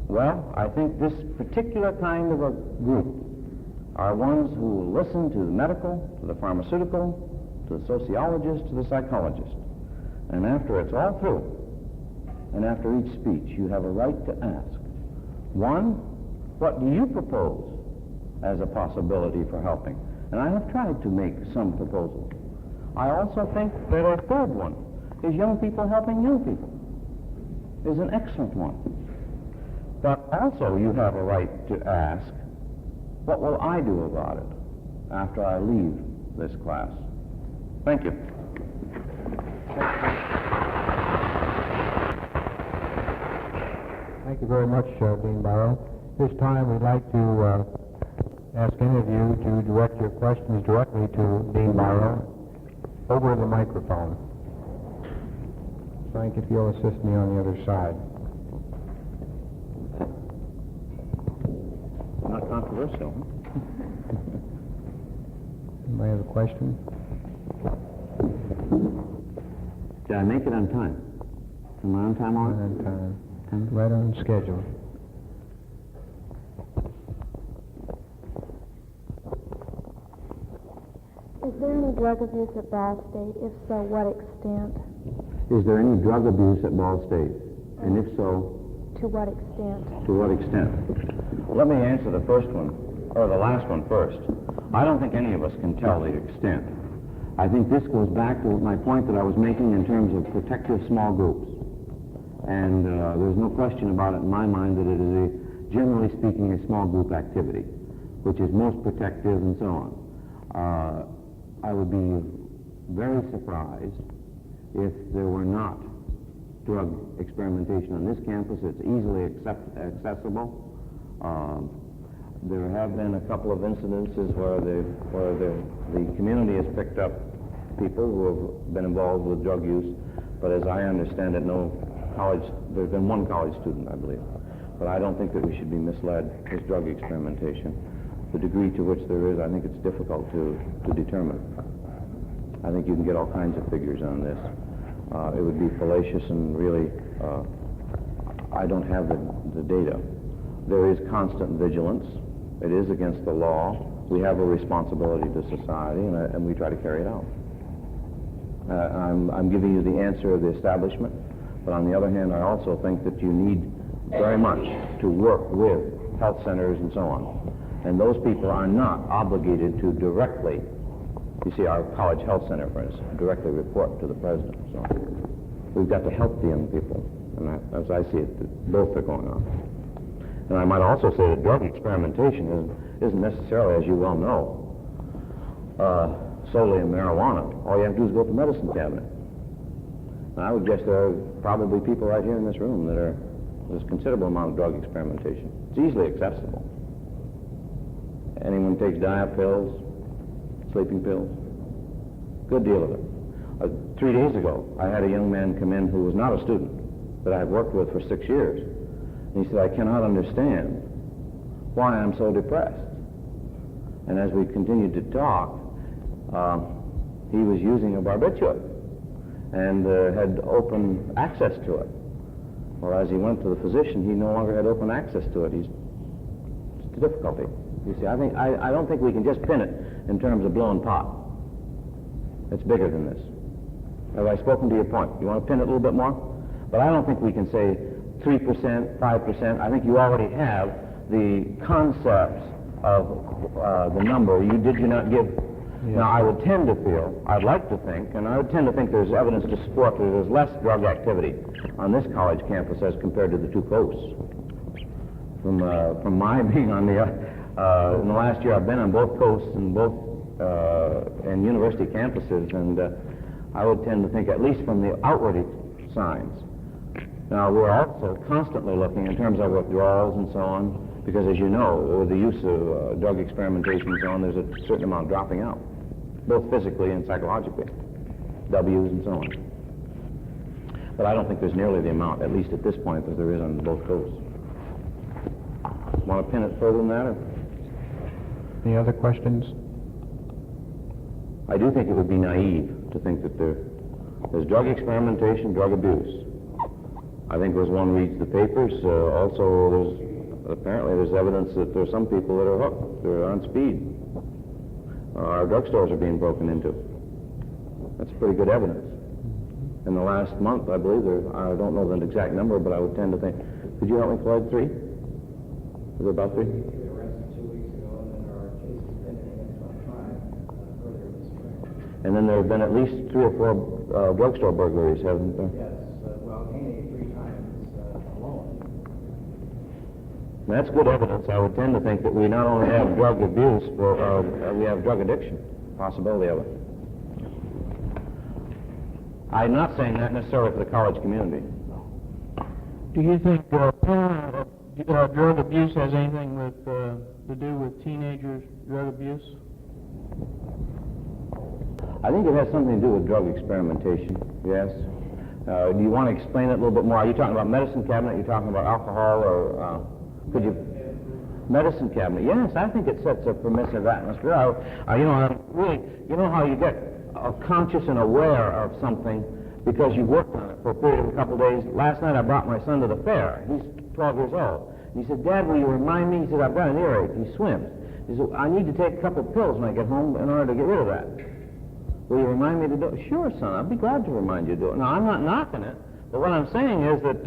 Speaker 1: Well, I think this particular kind of a group are ones who will listen to the medical, to the pharmaceutical, to the sociologist, to the psychologist. And after it's all through, and after each speech, you have a right to ask, one, what do you propose as a possibility for helping? And I have tried to make some proposals. I also think that a third one is young people helping young people is an excellent one. But also you have a right to ask, what will I do about it after I leave this class? Thank you.
Speaker 2: Thank you very much, Dean Barrow. This time we'd like to ask any of you to direct your questions directly to Dean Barrow over the microphone. Frank, if you'll assist me on the other side.
Speaker 1: Not controversial.
Speaker 2: Anybody have a question?
Speaker 1: Did I make it on time? Am I on time on
Speaker 2: Right on time. Right on schedule.
Speaker 3: Is there any drug abuse at Ball State? If so, what extent?
Speaker 1: Is there any drug abuse at Ball State? And if so,
Speaker 3: To what extent?
Speaker 1: to what extent? Let me answer the first one, or the last one first. I don't think any of us can tell the extent. I think this goes back to my point that I was making in terms of protective small groups. And there's no question about it in my mind that it is, generally speaking, a small group activity, which is most protective and so on. I would be very surprised if there were not drug experimentation on this campus. It's easily accessible. There have been a couple of incidences where the community has picked up people who have been involved with drug use, but as I understand it, no college, there's been one college student, I believe. But I don't think that we should be misled with drug experimentation. The degree to which there is, I think it's difficult to determine. I think you can get all kinds of figures on this. It would be fallacious and really, I don't have the data. There is constant vigilance. It is against the law. We have a responsibility to society, and we try to carry it out. I'm giving you the answer of the establishment, but on the other hand, I also think that you need very much to work with health centers and so on. And those people are not obligated to directly, you see, our college health center, for instance, directly report to the president. So we've got to help the young people, and as I see it, both are going on. And I might also say that drug experimentation isn't necessarily, as you well know, solely in marijuana. All you have to do is go to the medicine cabinet. And I would guess there are probably people right here in this room that there's a considerable amount of drug experimentation. It's easily accessible. Anyone takes diet pills, sleeping pills, good deal of them. 3 days ago, I had a young man come in who was not a student, that I had worked with for 6 years. And he said, I cannot understand why I'm so depressed. And as we continued to talk, he was using a barbiturate and had open access to it. Well, as he went to the physician, he no longer had open access to it. It's a difficulty. You see, I don't think we can just pin it in terms of blown pot. It's bigger than this. Have I spoken to your point? You want to pin it a little bit more? But I don't think we can say 3%, 5%. I think you already have the concepts of the number. Did you not give? Yeah. Now, I would tend to feel, I'd like to think, and I would tend to think there's evidence to support that there's less drug activity on this college campus as compared to the two coasts. From my being on the, in the last year I've been on both coasts and both and university campuses, and I would tend to think, at least from the outward signs. Now, we're also constantly looking in terms of withdrawals and so on, because as you know, with the use of drug experimentation and so on, there's a certain amount dropping out, both physically and psychologically, W's and so on. But I don't think there's nearly the amount, at least at this point, as there is on both coasts. Want to pin it further than that? Or?
Speaker 2: Any other questions?
Speaker 1: I do think it would be naive to think that there's drug experimentation, drug abuse. I think as one reads the papers, also apparently there's evidence that there's some people that are hooked, they're on speed. Our drugstores are being broken into. That's pretty good evidence. In the last month, I believe I don't know the exact number, but I would tend to think, could you help me, Floyd? 3? Is it about 3?
Speaker 4: We were arrested 2 weeks ago, and then our case is pending against one trial earlier this spring.
Speaker 1: And then there have been at least 3 or 4 drugstore burglaries, haven't there?
Speaker 4: Yes, well, Haney 3 times alone.
Speaker 1: That's good evidence. I would tend to think that we not only have drug abuse, but we have drug addiction, possibility of it. I'm not saying that necessarily for the college community.
Speaker 5: Do you think drug abuse has anything to do with teenagers' drug abuse?
Speaker 1: I think it has something to do with drug experimentation, yes. Do you want to explain it a little bit more? Are you talking about medicine cabinet? Are you talking about alcohol, or could you? Medicine cabinet, yes, I think it sets a permissive atmosphere. You know how you get conscious and aware of something because you worked on it for a period of a couple of days. Last night I brought my son to the fair. He's 12 years old. And he said, Dad, will you remind me? He said, I've got an earache. He swims. He said, I need to take a couple of pills when I get home in order to get rid of that. Will you remind me to do it? Sure, son, I'd be glad to remind you to do it. Now, I'm not knocking it, but what I'm saying is that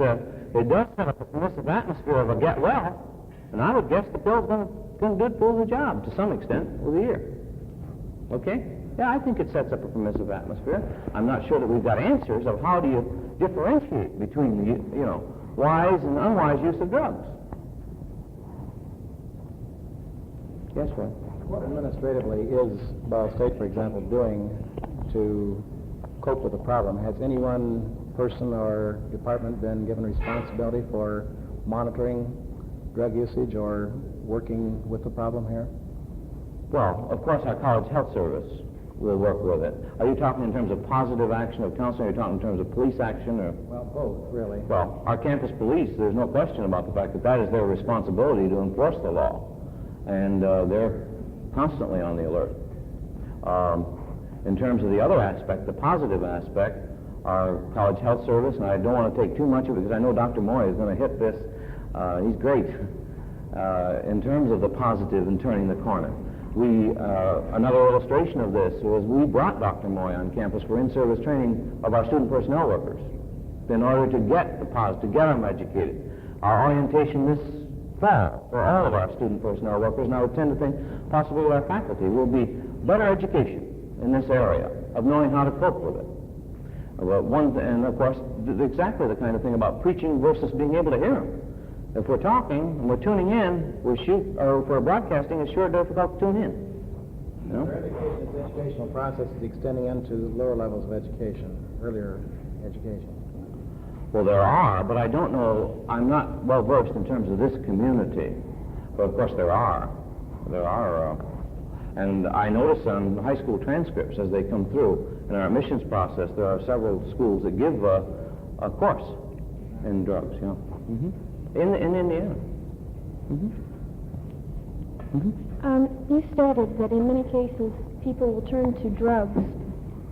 Speaker 1: it does set up a permissive atmosphere of a get well, and I would guess the pill's going to do the job to some extent with the ear. Okay? Yeah, I think it sets up a permissive atmosphere. I'm not sure that we've got answers of how do you differentiate between the, wise and unwise use of drugs. Yes, sir.
Speaker 4: What administratively is Ball State, for example, doing to cope with the problem? Has any one person or department been given responsibility for monitoring drug usage or working with the problem here?
Speaker 1: Well, of course, our college health service will work with it. Are you talking in terms of positive action of counseling, or are you talking in terms of police action? Or?
Speaker 4: Well, both, really.
Speaker 1: Well, our campus police, there's no question about the fact that that is their responsibility to enforce the law. And they're constantly on the alert. In terms of the other aspect, the positive aspect, our college health service, and I don't want to take too much of it because I know Dr. Moy is going to hit this. He's great. In terms of the positive and turning the corner. Another illustration of this was we brought Dr. Moy on campus for in-service training of our student personnel workers in order to get the positive, to get them educated. Our orientation this fall for all of our student personnel workers, and I would tend to think possibly with our faculty, will be better education in this area of knowing how to cope with it. And of course, exactly the kind of thing about preaching versus being able to hear them. If we're talking and we're tuning in, or for broadcasting, it's sure difficult to tune in.
Speaker 4: No? The educational process is extending into lower levels of education, earlier education.
Speaker 1: Well, there are, but I don't know, I'm not well versed in terms of this community. But of course there are. And I notice on high school transcripts as they come through, in our admissions process, there are several schools that give a course in drugs, yeah. In Indiana.
Speaker 3: You stated that in many cases people will turn to drugs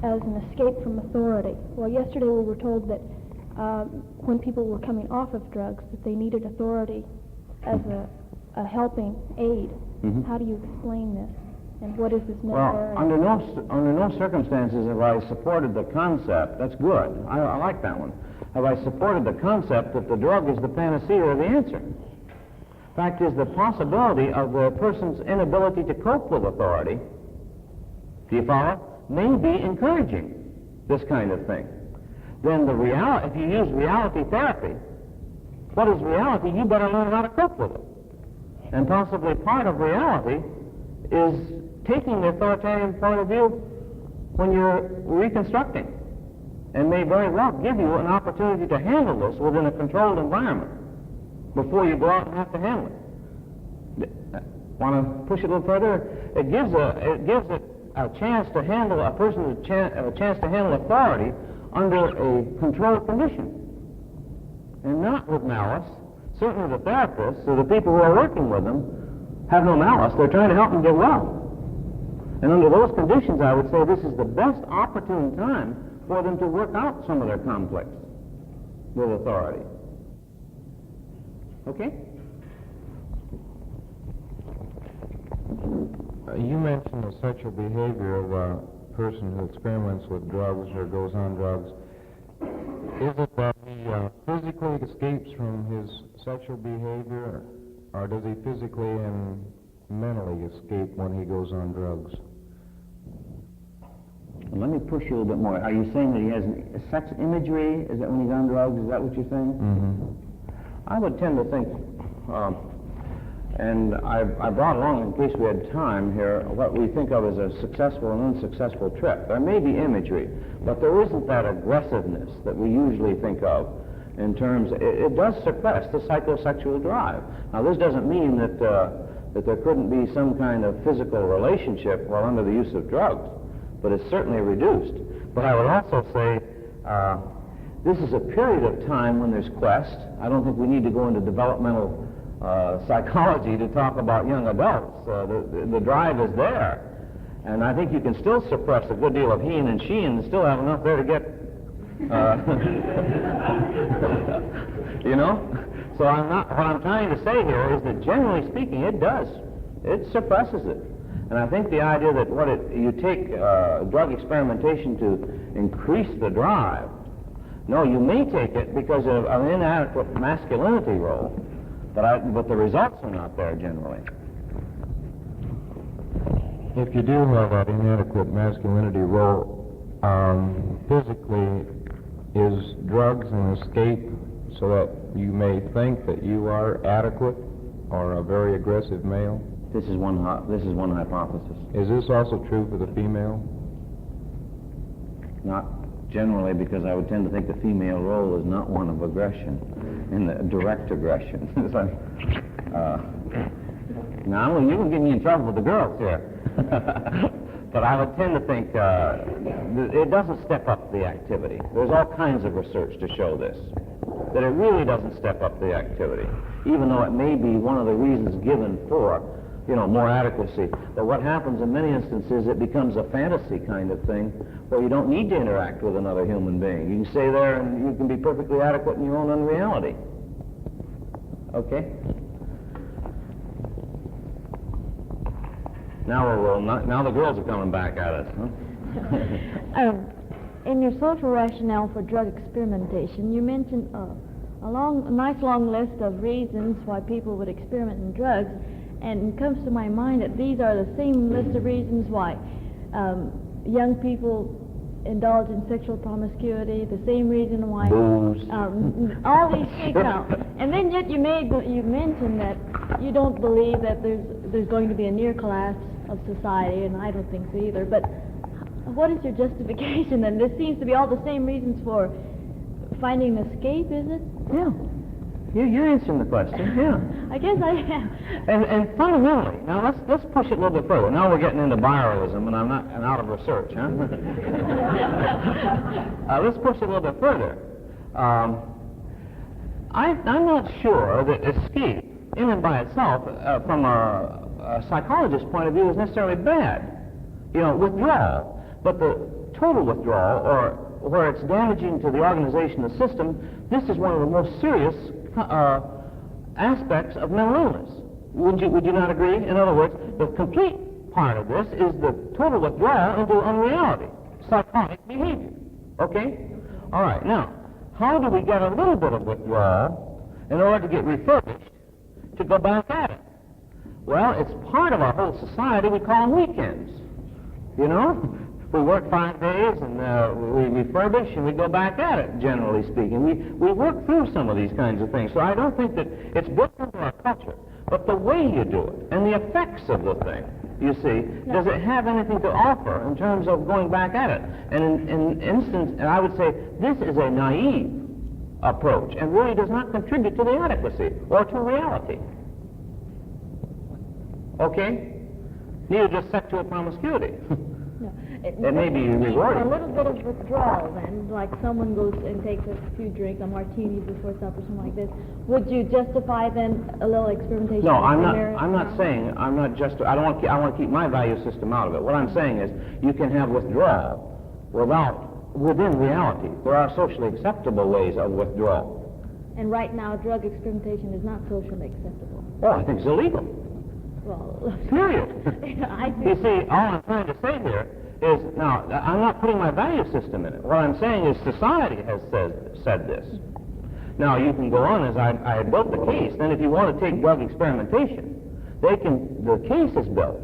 Speaker 3: as an escape from authority. Well, yesterday we were told that when people were coming off of drugs that they needed authority as a helping aid. How do you explain this? And what is this
Speaker 1: Well,
Speaker 3: necessary?
Speaker 1: under no circumstances have I supported the concept. That's good. I like that one. Have I supported the concept that the drug is the panacea or the answer? Fact is, the possibility of the person's inability to cope with authority, do you follow, may be encouraging this kind of thing. Then if you use reality therapy, what is reality? You better learn how to cope with it. And possibly part of reality is taking the authoritarian point of view when you're reconstructing, and may very well give you an opportunity to handle this within a controlled environment before you go out and have to handle it. Want to push it a little further? It gives it a chance to handle a person a chance to handle authority under a controlled condition, and not with malice. Certainly the therapists or the people who are working with them have no malice. They're trying to help them get well. And under those conditions, I would say this is the best opportune time for them to work out some of their conflicts with authority. Okay?
Speaker 2: You mentioned the sexual behavior of a person who experiments with drugs or goes on drugs. Is it that he physically escapes from his sexual behavior, or does he physically and mentally escape when he goes on drugs?
Speaker 1: Let me push you a little bit more. Are you saying that he has sex imagery? Is that when he's on drugs? Is that what you're saying? I would tend to think, and I brought along, in case we had time here, what we think of as a successful and unsuccessful trip. There may be imagery, but there isn't that aggressiveness that we usually think of in terms, it does suppress the psychosexual drive. Now, this doesn't mean that there couldn't be some kind of physical relationship while under the use of drugs, but it's certainly reduced. But I would also say this is a period of time when there's quest. I don't think we need to go into developmental psychology to talk about young adults. The drive is there. And I think you can still suppress a good deal of he and she and still have enough there to get, you know? So what I'm trying to say here is that generally speaking, it does. It suppresses it. And I think the idea that you take drug experimentation to increase the drive, no, you may take it because of an inadequate masculinity role, but the results are not there generally.
Speaker 2: If you do have that inadequate masculinity role, physically, is drugs an escape so that you may think that you are adequate or a very aggressive male?
Speaker 1: This is one hypothesis.
Speaker 2: Is this also true for the female?
Speaker 1: Not generally, because I would tend to think the female role is not one of aggression, in the direct aggression. It's like, now, you can get me in trouble with the girls here. But I would tend to think it doesn't step up the activity. There's all kinds of research to show this, that it really doesn't step up the activity, even though it may be one of the reasons given for, more adequacy. But what happens in many instances, it becomes a fantasy kind of thing where you don't need to interact with another human being. You can stay there and you can be perfectly adequate in your own unreality. Okay? Now the girls are coming back at us, huh?
Speaker 6: In your social rationale for drug experimentation, you mentioned a nice long list of reasons why people would experiment in drugs, and it comes to my mind that these are the same list of reasons why young people indulge in sexual promiscuity, the same reason why all these things now. And then yet you mentioned that you don't believe that there's going to be a near collapse of society, and I don't think so either. But what is your justification? And this seems to be all the same reasons for finding an escape, is it?
Speaker 1: Yeah. You're answering the question, yeah.
Speaker 6: I guess I am.
Speaker 1: And fundamentally, now let's push it a little bit further. Now we're getting into viralism, and I'm out of research, huh? Let's push it a little bit further. I'm not sure that escape, in and by itself, from a psychologist's point of view, is necessarily bad. You know, withdrawal, but the total withdrawal, or where it's damaging to the organization, the system, this is one of the most serious aspects of mental illness. Would you not agree? In other words, the complete part of this is the total withdrawal into unreality, psychotic behavior. Okay? All right. Now, how do we get a little bit of withdrawal in order to get refurbished to go back at it? Well, it's part of our whole society. We call them weekends. You know? We work 5 days and we refurbish and we go back at it, generally speaking. We work through some of these kinds of things. So I don't think that it's built into our culture. But the way you do it and the effects of the thing, you see, does it have anything to offer in terms of going back at it? And in instance, and I would say this is a naive approach and really does not contribute to the adequacy or to reality. Okay? Neither does sexual promiscuity. It may be rewarding.
Speaker 6: A little bit of withdrawal then, like someone goes and takes a few drinks, a martini before supper, something like this. Would you justify then a little experimentation?
Speaker 1: No, I want to keep my value system out of it. What I'm saying is you can have withdrawal within reality. There are socially acceptable ways of withdrawal.
Speaker 6: And right now, drug experimentation is not socially acceptable.
Speaker 1: Oh, I think it's illegal.
Speaker 6: Well,
Speaker 1: period.
Speaker 6: You
Speaker 1: see, all I'm trying to say here is, now, I'm not putting my value system in it. What I'm saying is society has said this. Now, you can go on as I built the case. Then if you want to take drug experimentation, the case is built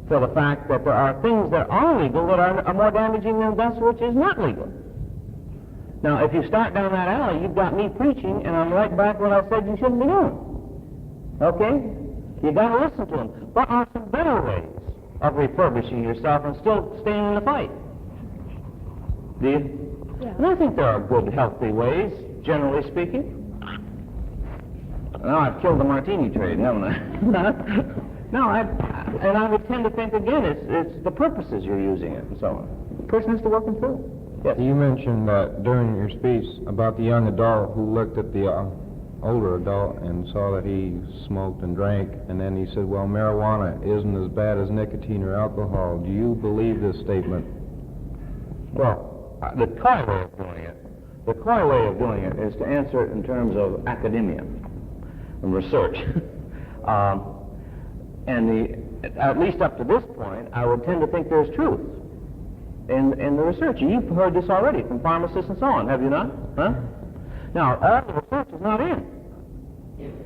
Speaker 1: for the fact that there are things that are legal that are more damaging than that which is not legal. Now, if you start down that alley, you've got me preaching, and I'm right back what I said you shouldn't be doing. Okay? You got to listen to them. But are some better ways of refurbishing yourself and still staying in the fight? Do you?
Speaker 6: Yeah.
Speaker 1: And I think there are good, healthy ways, generally speaking. Now I've killed the martini trade, haven't I? No, I would tend to think again, it's the purposes you're using it and so on. The person has to work them through. Yes.
Speaker 2: You mentioned during your speech about the young adult who looked at the older adult and saw that he smoked and drank, and then he said, well, marijuana isn't as bad as nicotine or alcohol. Do you believe this statement?
Speaker 1: Well, the coy way of doing it is to answer it in terms of academia and research. At least up to this point, I would tend to think there's truth in the research. You've heard this already from pharmacists and so on, have you not? Huh? Now, all the research is not in.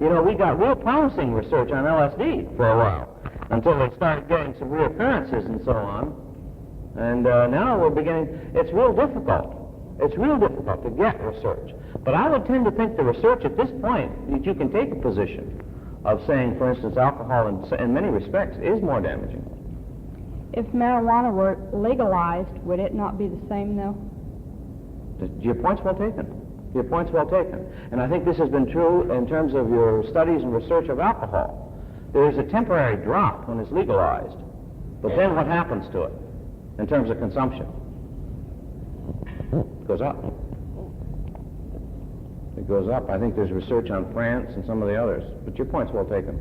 Speaker 1: You know, we got real promising research on LSD for a while, until they started getting some reoccurrences and so on. And now we're beginning, it's real difficult. It's real difficult to get research. But I would tend to think the research at this point, that you can take a position of saying, for instance, alcohol in many respects is more damaging.
Speaker 7: If marijuana were legalized, would it not be the same, though?
Speaker 1: Your point's well taken. Your point's well taken. And I think this has been true in terms of your studies and research of alcohol. There is a temporary drop when it's legalized. But then what happens to it in terms of consumption? It goes up. It goes up. I think there's research on France and some of the others. But your point's well taken.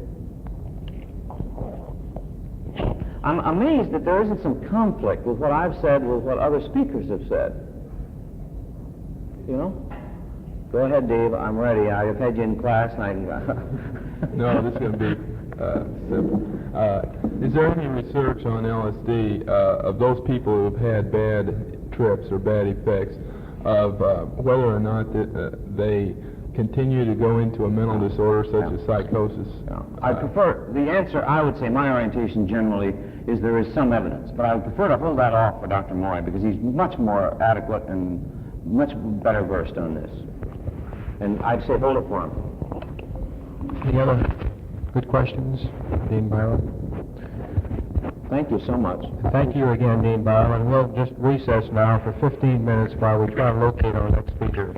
Speaker 1: I'm amazed that there isn't some conflict with what I've said with what other speakers have said. You know? Go ahead, Dave. I'm ready. I've had you in class, and I can...
Speaker 8: No, this is going to be simple. Is there any research on LSD of those people who have had bad trips or bad effects of whether or not they continue to go into a mental disorder such as psychosis?
Speaker 1: I prefer... The answer, I would say, my orientation generally is there is some evidence, but I would prefer to hold that off for Dr. Moy because he's much more adequate and much better versed on this. And I'd say hold it for him.
Speaker 2: Any other good questions, Dean Byron?
Speaker 1: Thank you so much.
Speaker 2: Thank you again, Dean Byron. We'll just recess now for 15 minutes while we try to locate our next speaker.